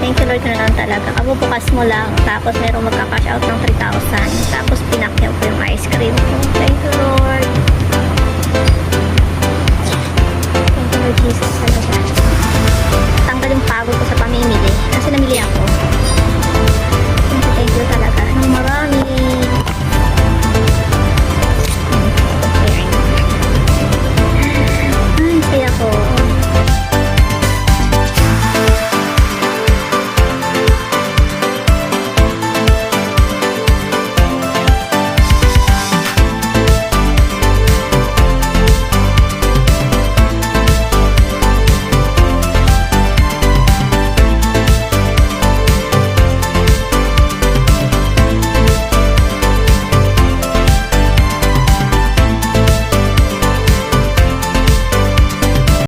thank you Lord na lang talaga. Kabubukas mo lang, tapos merong magka-cash out ng 3,000. Tapos pinakyaw ko yung ice cream ko. Thank you Lord. Thank you Lord Jesus talaga. Tanggal yung pagod ko sa pamimili. Kasi namili ako.